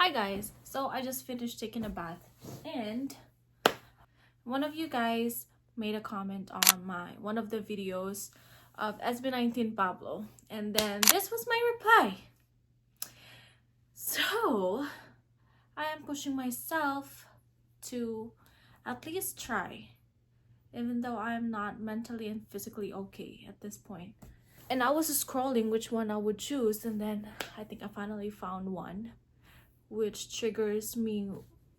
Hi guys, so I just finished taking a bath and one of you guys made a comment on one of the videos of SB19 Pablo, and then this was my reply. So I am pushing myself to at least try, even though I am not mentally and physically okay at this point. And I was scrolling which one I would choose, and then I think I finally found one which triggers me,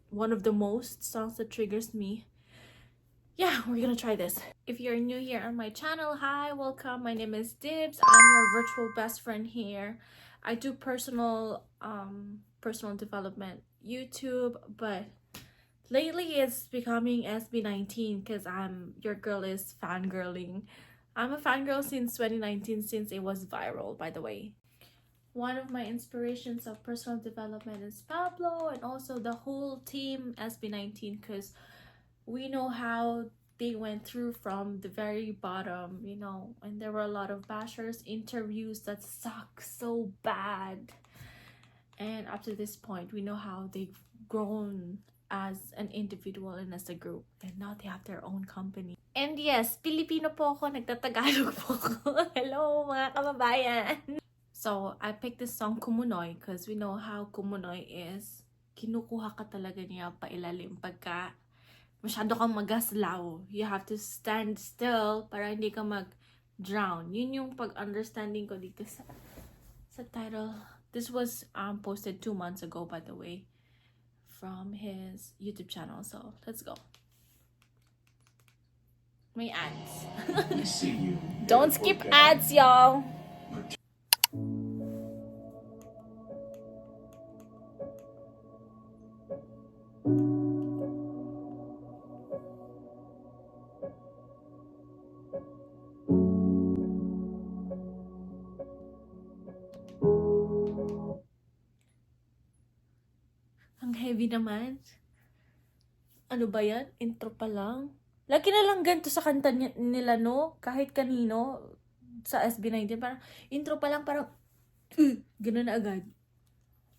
one of the most songs that triggers me. Yeah, we're gonna try this. If you're new here on my channel, hi, welcome. My name is Dibs. I'm your virtual best friend here. I do personal development YouTube, but lately it's becoming SB19 because your girl is fangirling. I'm a fangirl since 2019, since it was viral, by the way. One of my inspirations of personal development is Pablo, and also the whole team SB19, because we know how they went through from the very bottom, and there were a lot of bashers, interviews that suck so bad, and up to this point we know how they've grown as an individual and as a group, and now they have their own company. And yes, Pilipino po ako, nagtatagalog po ako. Hello mga kababayan! So, I picked this song, Kumunoy, because we know how Kumunoy is. Kinukuha ka talaga niya pailalim pagka masyado kang magaslaw. You have to stand still para hindi ka mag-drown. Yun yung pag-understanding ko dito sa title. This was posted 2 months ago, by the way, from his YouTube channel. So, let's go. May ads. Don't skip ads, y'all. Ang heavy naman. Ano ba yan? Intro pa lang? Lagi na lang ganito sa kanta nila, no? Kahit kanino sa SB19. Parang intro pa lang, parang gano'n na agad.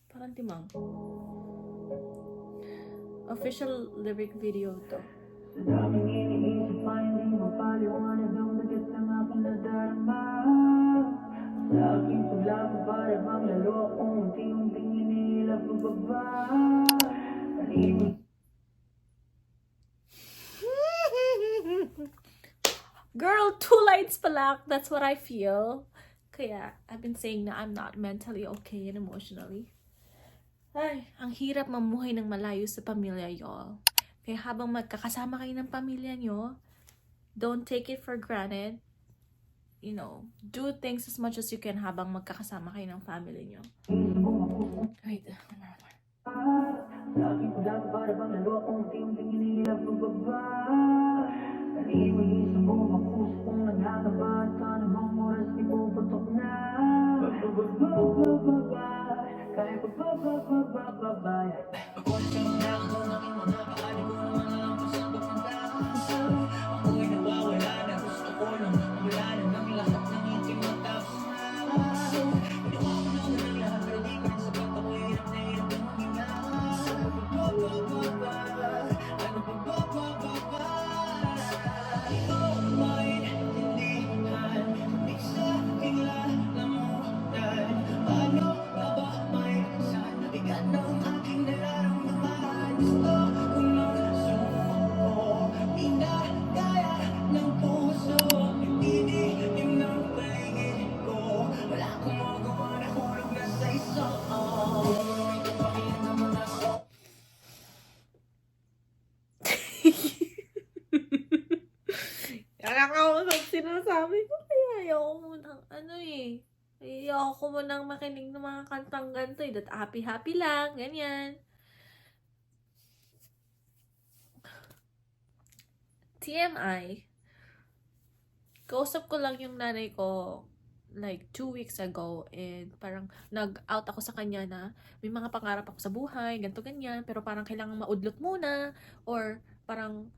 Parang timang. Official lyric video to. Daming iniisip pa, hindi mo paliwanag ang bigat ng aking nadarama. Sa aking paglapag para bang lalo akong unti-unting inilap pababa. Girl, 2 lines pa lang. That's what I feel. Kaya, I've been saying na I'm not mentally okay and emotionally. Ay, ang hirap mamuhay ng malayo sa pamilya, y'all. Kaya habang magkakasama kayo ng pamilya nyo, don't take it for granted. Do things as much as you can habang magkakasama kayo ng family nyo. Wait, nakakausap sinasabi ko, kaya ayoko munang ayoko munang makinig ng mga kantang ganito that happy lang, ganyan. TMI, kausap ko lang yung nanay ko like 2 weeks ago, and parang nag-out ako sa kanya na may mga pangarap ako sa buhay, ganto ganyan, pero parang kailangan maudlot muna, or parang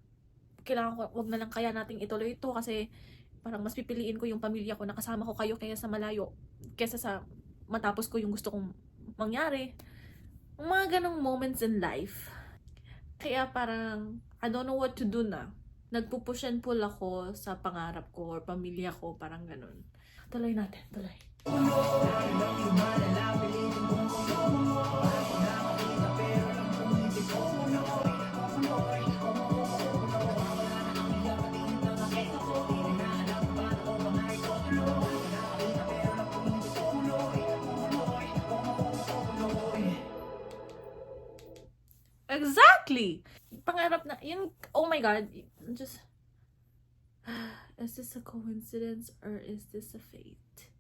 kailangan ko, wag na lang kaya nating ituloy ito kasi parang mas pipiliin ko yung pamilya ko, nakasama ko kayo kaya sa malayo, kesa sa matapos ko yung gusto kong mangyari. Mga ganong moments in life. Kaya parang, I don't know what to do na. Nagpupush and pull ako sa pangarap ko or pamilya ko, parang ganun. Tuloy natin, tuloy. Exactly! Pangarap na, yun, oh my God, just, is this a coincidence or is this a fate?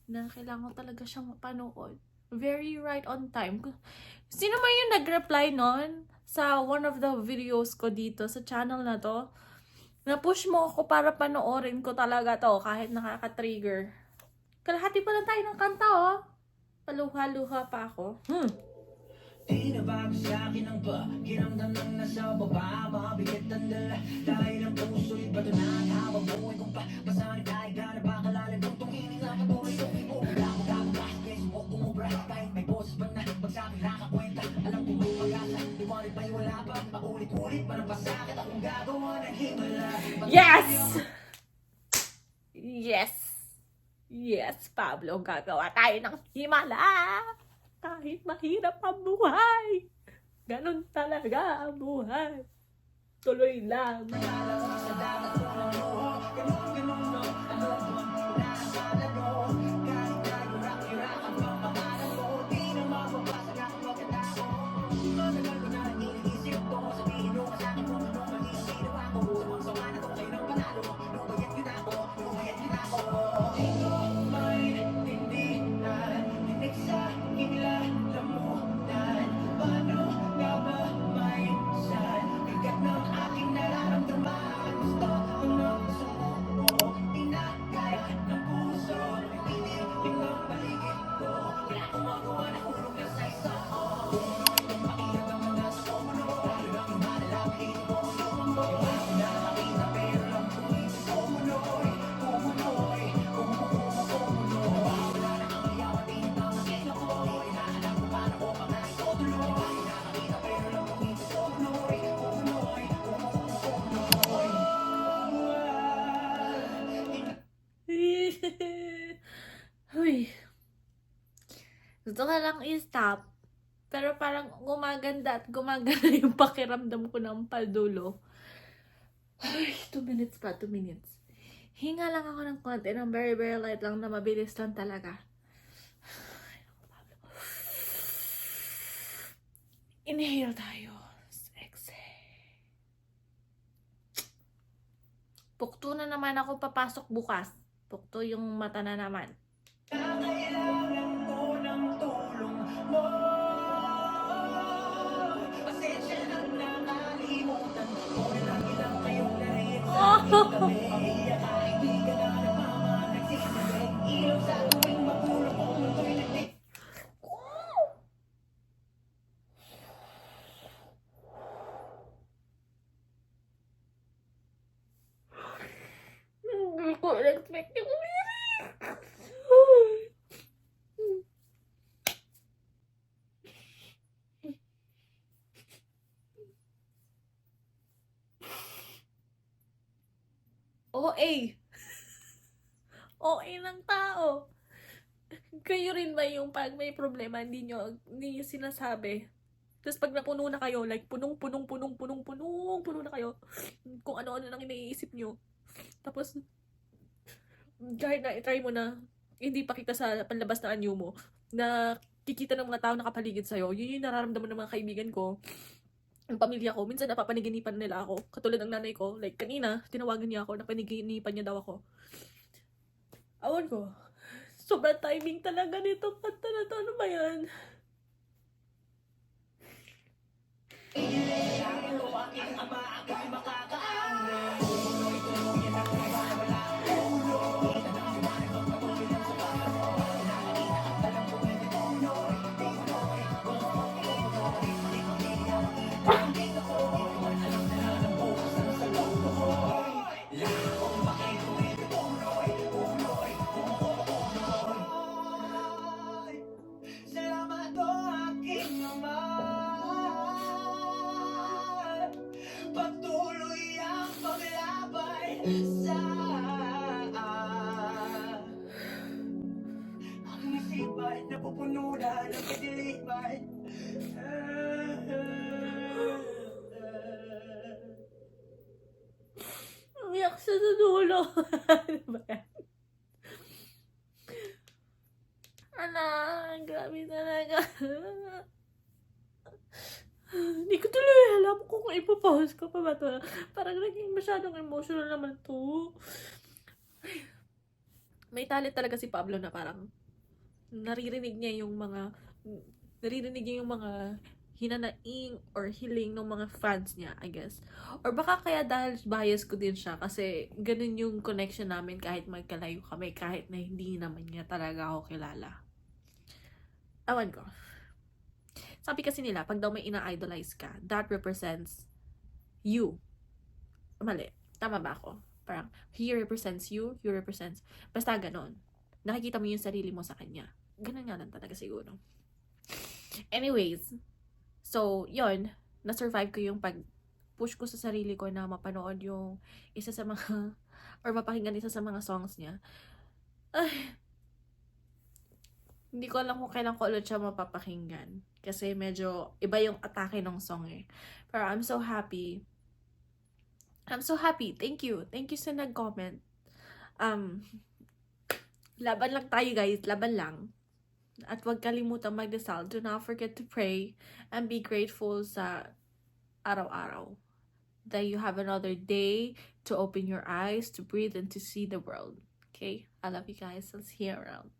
Na kailangan ko talaga siyang mapanood. Very right on time. Sino man yung nag-reply nun sa one of the videos ko dito sa channel na to? Na-push mo ako para panoorin ko talaga to kahit nakaka-trigger. Kalahati pa lang tayo ng kanta, oh. Paluha-luha pa ako. Di na bago sa'kin ang pakiramdam ng nasa baba. Mabigat ang dala dahil ang puso'y bato na habang buhay kong papasanin kahit gano'n ba kalalim kung tunginin na patuloy kong ibuula mo kakabas kaya mo kumubra kahit may boses ba na magsabi nakakwenta alam kong may pag-asa liwanag ba'y wala pa paulit-ulit parang pasakit akong gagawa ng himala. Yes! Yes! Yes, Pablo, gagawa tayo ng himala! Kahit mahirap ang buhay. Ganon talaga ang buhay. Tuloy lang. Uy. Gusto ka lang i-stop. Pero parang gumaganda at gumagana yung pakiramdam ko ng padulo. Ay, 2 minutes pa, 2 minutes. Hinga lang ako ng konti, ng very, very light lang na mabilis lang talaga. Inhale tayo. Exhale. Pukto na naman ako papasok bukas. Pukto yung mata na naman. Kailangan ko ng tulong mo. Pasensya na nakalimutan ko lang ilang kayong naririnig kami. Kaibigan na naman nagsisilip ilaw sa tuwing magulong ko mundo'y nagtik. Hindi ko expect yung lyrics. OA. OA ng tao. Kayo rin ba yung pag may problema, hindi nyo sinasabi? Tapos pag napuno na kayo, like puno na kayo. Kung ano-ano lang iniisip nyo. Tapos, kahit na i-try mo na, hindi pa kita sa panlabas na anyo mo, na kikita ng mga tao nakapaligid sa'yo, yun yung nararamdaman ng mga kaibigan ko. Ang pamilya ko, minsan napapaniginipan nila ako. Katulad ng nanay ko, like kanina, tinawagan niya ako, napaniginipan niya daw ako. Awan ko, sobrang timing talaga nito. Kanta na to, ano ba yan? Salamat sa aking isipan, napupuno na ng kadiliman. Umiyak siya sa dulo. Ano ba yan? Anak, grabe talaga. Hindi ko tuloy alam kung ipopost ko pa ba to. Parang naging masyadong emotional naman to. May talent talaga si Pablo na parang naririnig niya yung mga hinanaing or hiling ng mga fans niya, I guess. Or baka kaya dahil bias ko din siya kasi ganun yung connection namin kahit magkalayo kami, kahit na hindi naman niya talaga ako kilala. Awan ko. Sabi kasi nila, pag daw may ina-idolize ka, that represents you. Mali. Tama ba ako? Parang, he represents you represents... Basta ganon. Nakikita mo yung sarili mo sa kanya. Ganon nga lang talaga siguro. Anyways, so, yon, na-survive ko yung pag-push ko sa sarili ko na mapanood yung isa sa mga, or mapakinggan isa sa mga songs niya. Ay, hindi ko alam kung kailan ko ulit siya mapapakinggan. Kasi medyo iba yung atake ng song eh. Pero I'm so happy. Thank you. Thank you sa nag-comment. Laban lang tayo guys. Laban lang. At huwag kalimutan magdasal. Do not forget to pray and be grateful sa araw-araw. That you have another day to open your eyes, to breathe, and to see the world. Okay? I love you guys. Let's see you around.